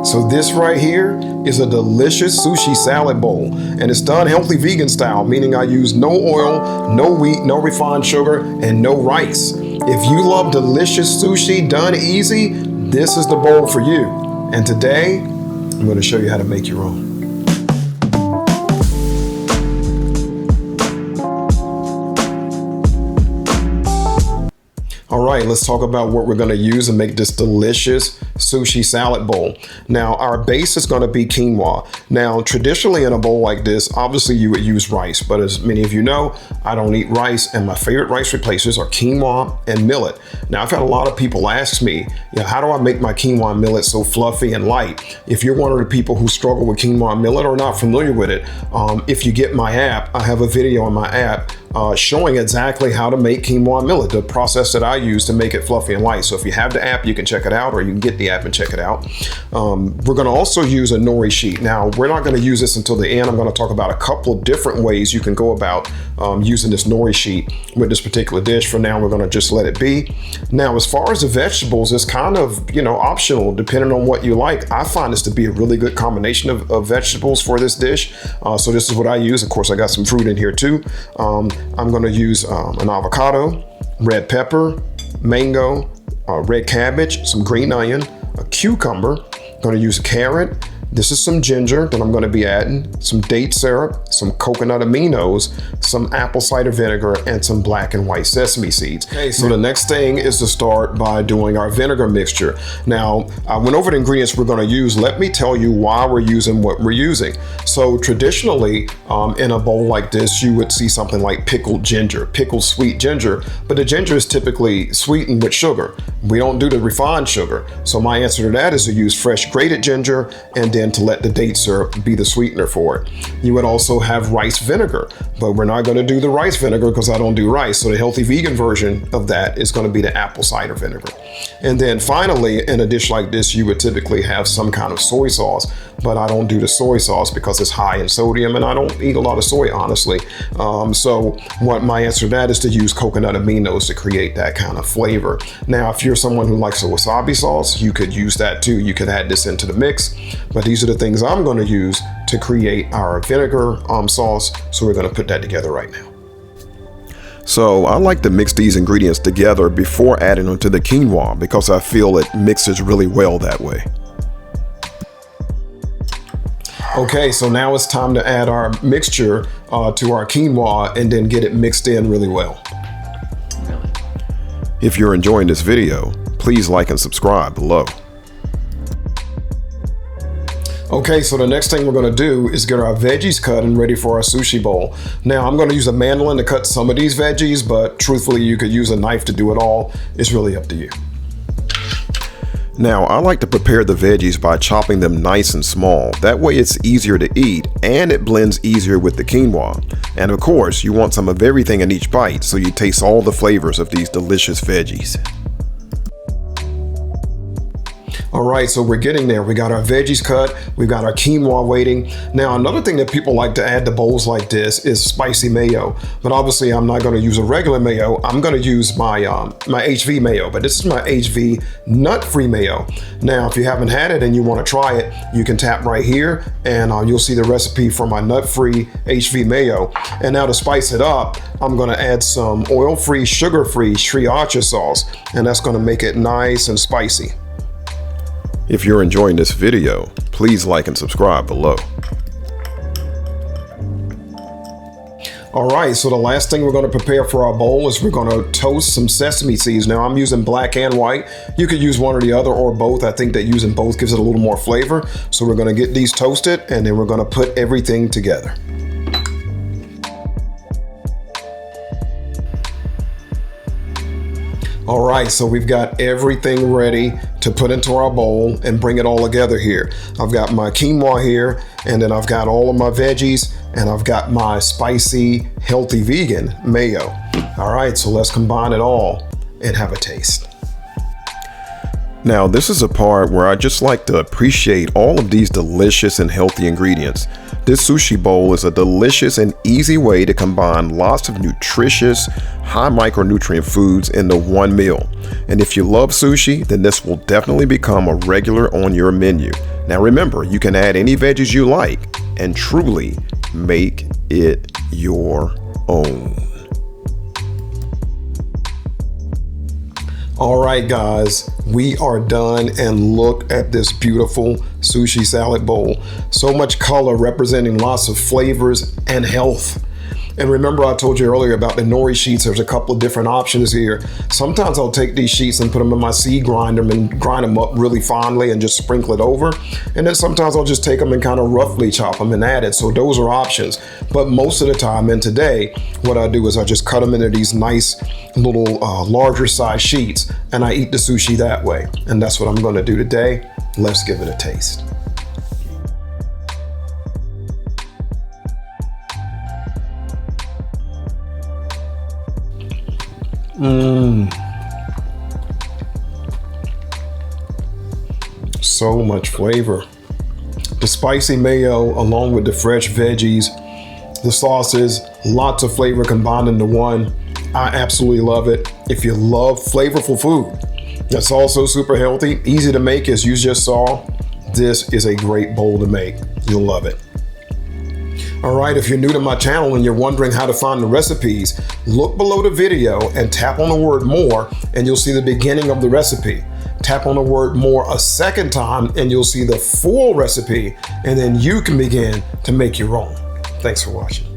So this right here is a delicious sushi salad bowl, and it's done healthy vegan style, meaning I use no oil, no wheat, no refined sugar, and no rice. If you love delicious sushi done easy, this is the bowl for you. And today, I'm going to show you how to make your own. All right, let's talk about what we're going to use and make this delicious sushi salad bowl. Now, our base is going to be quinoa. Now, traditionally in a bowl like this, obviously you would use rice, but as many of you know, I don't eat rice, and my favorite rice replacers are quinoa and millet. Now, I've had a lot of people ask me, how do I make my quinoa and millet so fluffy and light? If you're one of the people who struggle with quinoa and millet or not familiar with it, if you get my app, I have a video on my app showing exactly how to make quinoa and millet, the process that I use to make it fluffy and light. So if you have the app, you can check it out, or you can get the app and check it out. We're going to also use a nori sheet. Now, we're not going to use this until the end. I'm going to talk about a couple of different ways you can go about using this nori sheet with this particular dish. For now, we're going to just let it be. Now, as far as the vegetables, it's kind of, optional depending on what you like. I find this to be a really good combination of vegetables for this dish. So this is what I use. Of course, I got some fruit in here too. I'm going to use an avocado, red pepper, mango, red cabbage, some green onion, a cucumber. I'm going to use a carrot. This is some ginger that I'm going to be adding, some date syrup, some coconut aminos, some apple cider vinegar, and some black and white sesame seeds. Okay, so the next thing is to start by doing our vinegar mixture. Now, I went over the ingredients we're going to use. Let me tell you why we're using what we're using. So traditionally, in a bowl like this, you would see something like pickled ginger, pickled sweet ginger, but the ginger is typically sweetened with sugar. We don't do the refined sugar. So my answer to that is to use fresh grated ginger and then to let the date syrup be the sweetener for it. You would also have rice vinegar, but we're not going to do the rice vinegar because I don't do rice. So the healthy vegan version of that is going to be the apple cider vinegar. And then finally, in a dish like this, you would typically have some kind of soy sauce, but I don't do the soy sauce because it's high in sodium and I don't eat a lot of soy, honestly. So what my answer to that is to use coconut aminos to create that kind of flavor. Now, if you're someone who likes a wasabi sauce, you could use that too. You could add this into the mix, but these are the things I'm going to use to create our vinegar sauce. So we're going to put that together right now. So I like to mix these ingredients together before adding them to the quinoa because I feel it mixes really well that way. Okay, so now it's time to add our mixture to our quinoa and then get it mixed in really well. If you're enjoying this video, please like and subscribe below. Okay, so the next thing we're going to do is get our veggies cut and ready for our sushi bowl. Now, I'm going to use a mandolin to cut some of these veggies, but truthfully, you could use a knife to do it all. It's really up to you. Now, I like to prepare the veggies by chopping them nice and small. That way it's easier to eat and it blends easier with the quinoa. And of course, you want some of everything in each bite so you taste all the flavors of these delicious veggies. All right, so we're getting there. We got our veggies cut. We've got our quinoa waiting. Now, another thing that people like to add to bowls like this is spicy mayo. But obviously, I'm not going to use a regular mayo. I'm going to use my HV mayo, but this is my HV nut-free mayo. Now, if you haven't had it and you want to try it, you can tap right here and you'll see the recipe for my nut-free HV mayo. And now to spice it up, I'm going to add some oil-free, sugar-free sriracha sauce, and that's going to make it nice and spicy. If you're enjoying this video, please like and subscribe below. All right, so the last thing we're going to prepare for our bowl is we're going to toast some sesame seeds. Now, I'm using black and white. You could use one or the other or both. I think that using both gives it a little more flavor. So we're going to get these toasted and then we're going to put everything together. All right, so we've got everything ready to put into our bowl and bring it all together here. I've got my quinoa here, and then I've got all of my veggies, and I've got my spicy, healthy vegan mayo. All right, so let's combine it all and have a taste. Now, this is a part where I just like to appreciate all of these delicious and healthy ingredients. This sushi bowl is a delicious and easy way to combine lots of nutritious, high micronutrient foods into one meal. And if you love sushi, then this will definitely become a regular on your menu. Now remember, you can add any veggies you like and truly make it your own. All right, guys, we are done, and look at this beautiful sushi salad bowl. So much color representing lots of flavors and health. And remember, I told you earlier about the nori sheets. There's a couple of different options here. Sometimes I'll take these sheets and put them in my seed grinder and grind them up really finely and just sprinkle it over. And then sometimes I'll just take them and kind of roughly chop them and add it. So those are options. But most of the time, and today, what I do is I just cut them into these nice little larger size sheets, and I eat the sushi that way. And that's what I'm going to do today. Let's give it a taste. So much flavor. The spicy mayo along with the fresh veggies, the sauces, lots of flavor combined into one. I absolutely love it. If you love flavorful food that's also super healthy, easy to make as you just saw, this is a great bowl to make. You'll love it. All right, if you're new to my channel and you're wondering how to find the recipes, look below the video and tap on the word more and you'll see the beginning of the recipe. Tap on the word more a second time and you'll see the full recipe, and then you can begin to make your own. Thanks for watching.